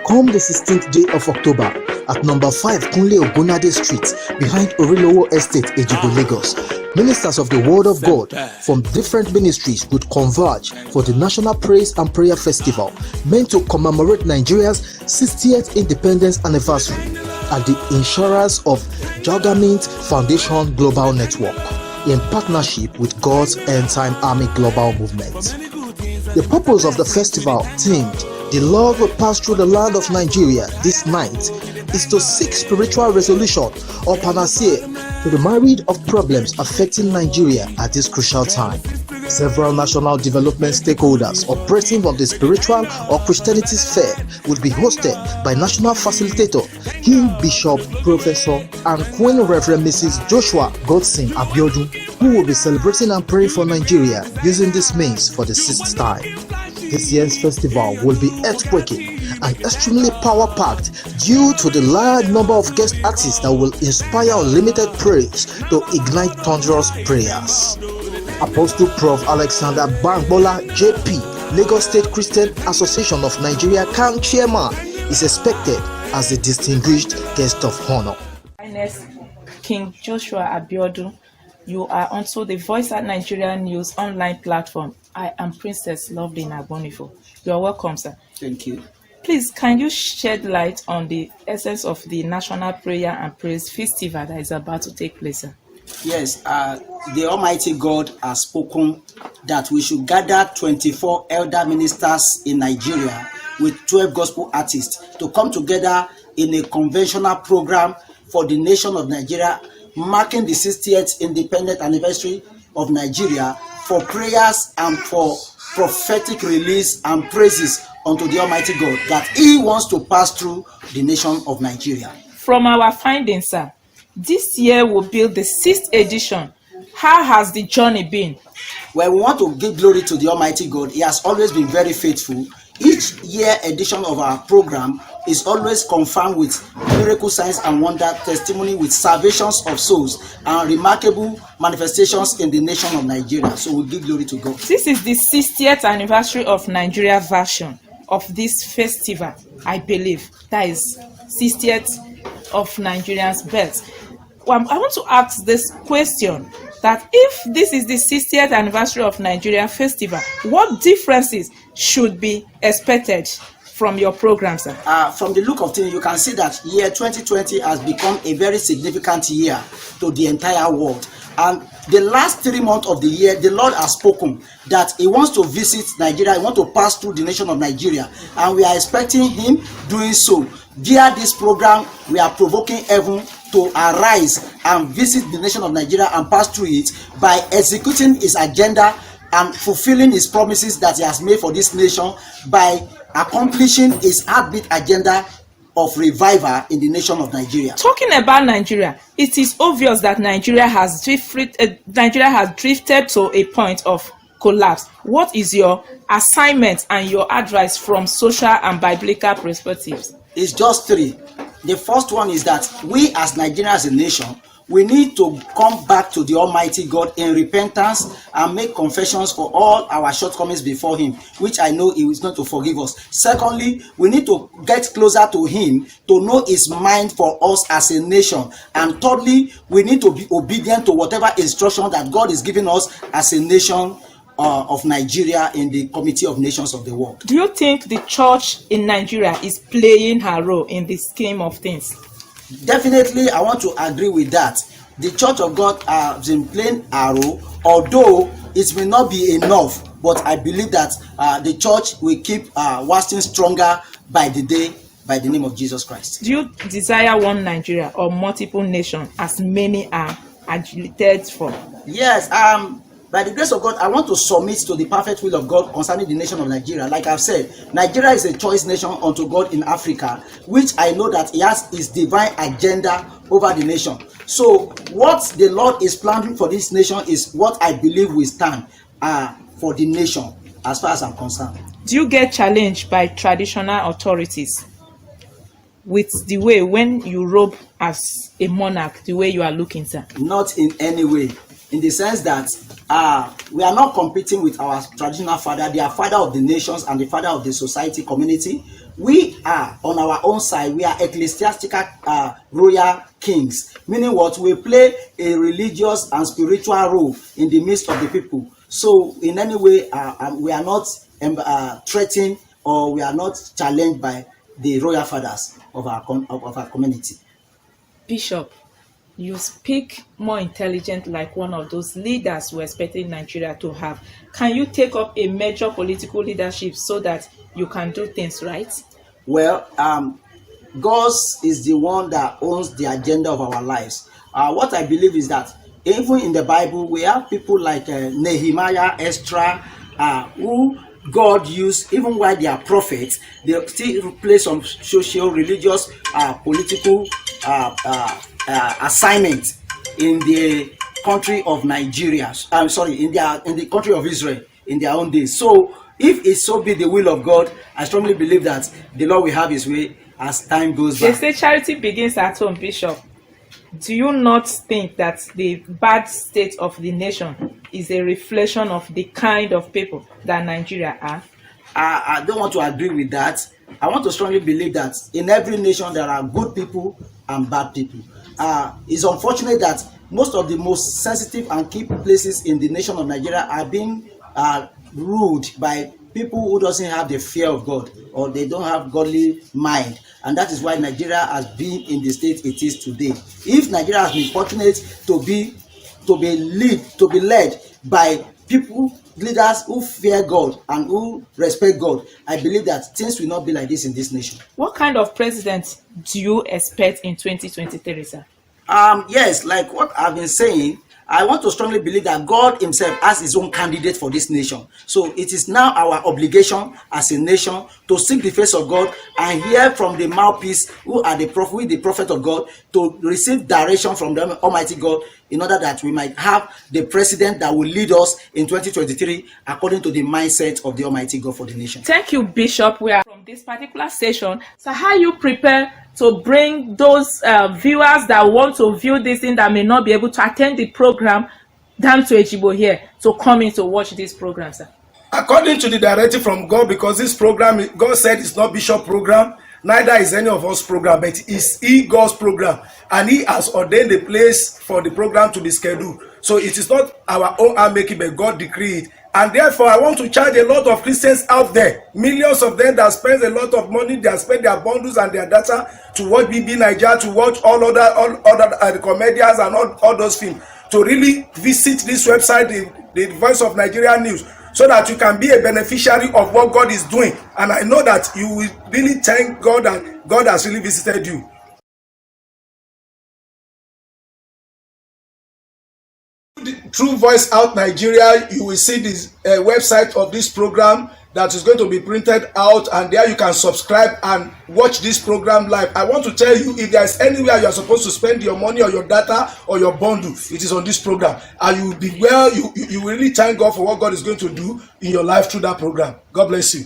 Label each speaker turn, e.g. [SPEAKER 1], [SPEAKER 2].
[SPEAKER 1] Come the 16th day of October at number 5 Kunle Ogunade Street behind Orilowo Estate, Ejigbo, Lagos. Ministers of the Word of God from different ministries would converge for the National Praise and Prayer Festival meant to commemorate Nigeria's 60th independence anniversary at the Insurers of Jalgamint Foundation Global Network in partnership with God's End Time Army Global Movement. The purpose of the festival, themed "The Lord will pass through the land of Nigeria this night," is to seek spiritual resolution or panacea to the myriad of problems affecting Nigeria at this crucial time. Several national development stakeholders operating on the spiritual or Christianity sphere would be hosted by national facilitator, King Bishop, Professor, and Queen Reverend Mrs. Joshua Godson Abiodun, who will be celebrating and praying for Nigeria using this means for the 6th time. This year's festival will be earthquaking and extremely power-packed due to the large number of guest artists that will inspire unlimited praise to ignite thunderous prayers. Apostle Prof. Alexander Bangbola JP, Lagos State Christian Association of Nigeria CAN Chairman, is expected as the distinguished guest of honor.
[SPEAKER 2] Highness King Joshua Abiodun, you are onto the Voice at Nigeria News online platform. I am Princess Lovely Nagbonifo. You are welcome, sir.
[SPEAKER 3] Thank you.
[SPEAKER 2] Please, can you shed light on the essence of the National Prayer and Praise Festival that is about to take place, sir?
[SPEAKER 3] Yes, the Almighty God has spoken that we should gather 24 elder ministers in Nigeria with 12 gospel artists to come together in a conventional program for the nation of Nigeria, marking the 60th independent anniversary of Nigeria, for prayers and for prophetic release and praises unto the Almighty God that He wants to pass through the nation of Nigeria.
[SPEAKER 2] From our findings, sir, this year will be the 6th edition. How has the journey been?
[SPEAKER 3] Well, we want to give glory to the Almighty God. He has always been very faithful. Each year edition of our program is always confirmed with miracle signs and wonder testimony, with salvations of souls and remarkable manifestations in the nation of Nigeria. So we give glory to God. This
[SPEAKER 2] is the 60th anniversary of Nigeria version of this festival, I believe. That is 60th of Nigerians' birth. I want to ask this question, that if this is the 60th anniversary of Nigeria Festival, what differences should be expected from your program, sir?
[SPEAKER 3] From the look of things, you can see that year 2020 has become a very significant year to the entire world. And the last 3 months of the year, the Lord has spoken that He wants to visit Nigeria. He wants to pass through the nation of Nigeria. And we are expecting Him doing so. Via this program, we are provoking heaven to arise and visit the nation of Nigeria and pass through it by executing His agenda and fulfilling His promises that He has made for this nation, by accomplishing His heartbeat agenda of revival in the nation of Nigeria.
[SPEAKER 2] Talking about Nigeria, it is obvious that Nigeria has drifted to a point of collapse. What is your assignment and your advice from social and biblical perspectives?
[SPEAKER 3] It's just 3. The first one is that we as Nigeria as a nation, we need to come back to the Almighty God in repentance and make confessions for all our shortcomings before Him, which I know He is going to forgive us. Secondly, we need to get closer to Him to know His mind for us as a nation. And thirdly, we need to be obedient to whatever instruction that God is giving us as a nation of Nigeria in the Committee of Nations of the World.
[SPEAKER 2] Do you think the church in Nigeria is playing her role in the scheme of things?
[SPEAKER 3] Definitely, I want to agree with that. The Church of God has been playing a role, although it may not be enough, but I believe that the church will keep waxing stronger by the day, by the name of Jesus Christ.
[SPEAKER 2] Do you desire one Nigeria or multiple nations, as many are agitated for?
[SPEAKER 3] Yes, by the grace of God, I want to submit to the perfect will of God concerning the nation of Nigeria. Like I've said, Nigeria is a choice nation unto God in Africa, which I know that He has His divine agenda over the nation. So what the Lord is planning for this nation is what I believe will stand for the nation, as far as I'm concerned.
[SPEAKER 2] Do you get challenged by traditional authorities with the way when you robe as a monarch, the way you are looking, sir?
[SPEAKER 3] Not in any way. In the sense that we are not competing with our traditional father. They are father of the nations and the father of the society community. we are on our own side, we are ecclesiastical royal kings, meaning what? We play a religious and spiritual role in the midst of the people. So in any way, we are not threatened, or we are not challenged by the royal fathers of our community.
[SPEAKER 2] Bishop, you speak more intelligent, like one of those leaders we're expecting Nigeria to have. Can you take up a major political leadership so that you can do things right?
[SPEAKER 3] Well, God is the one that owns the agenda of our lives. What I believe is that even in the Bible, we have people like Nehemiah, Esther, who God used, even while they are prophets, they still play some social, religious, political assignment in the country of Nigeria. I'm sorry, in the country of Israel in their own days. So, if it so be the will of God, I strongly believe that the Lord will have His way as time goes by.
[SPEAKER 2] They say charity begins at home, Bishop. Do you not think that the bad state of the nation is a reflection of the kind of people that Nigeria are?
[SPEAKER 3] I don't want to agree with that. I want to strongly believe that in every nation there are good people and bad people. It's unfortunate that most of the most sensitive and key places in the nation of Nigeria are being ruled by people who doesn't have the fear of God, or they don't have godly mind, and that is why Nigeria has been in the state it is today. If Nigeria has been fortunate to be led by people, leaders who fear God and who respect God, I believe that things will not be like this in this nation.
[SPEAKER 2] What kind of president do you expect in 2023, sir?
[SPEAKER 3] Yes, like what I've been saying, I want to strongly believe that God Himself has His own candidate for this nation. So it is now our obligation as a nation to seek the face of God and hear from the mouthpiece, who are the prophet of God, to receive direction from the Almighty God, in order that we might have the president that will lead us in 2023 according to the mindset of the Almighty God for the nation.
[SPEAKER 2] Thank you, Bishop. We are from this particular session. So how you prepare to bring those viewers that want to view this thing that may not be able to attend the program down to Ejigbo here to come in to watch this program, sir?
[SPEAKER 4] According to the directive from God, because this program, God said it's not Bishop program, neither is any of us program, but it's God's program, and He has ordained a place for the program to be scheduled. So it is not our own making, but God decreed. And therefore, I want to charge a lot of Christians out there, millions of them that spend a lot of money, they spend their bundles and their data to watch BB Nigeria, to watch all other comedians and all those films, to really visit this website, the Voice of Nigeria News, so that you can be a beneficiary of what God is doing. And I know that you will really thank God that God has really visited you. Through Voice Out Nigeria, you will see this website of this program that is going to be printed out, and there you can subscribe and watch this program live. I want to tell you, if there is anywhere you are supposed to spend your money or your data or your bundle, it is on this program, and you will be you will really thank God for what God is going to do in your life through that program. God bless you.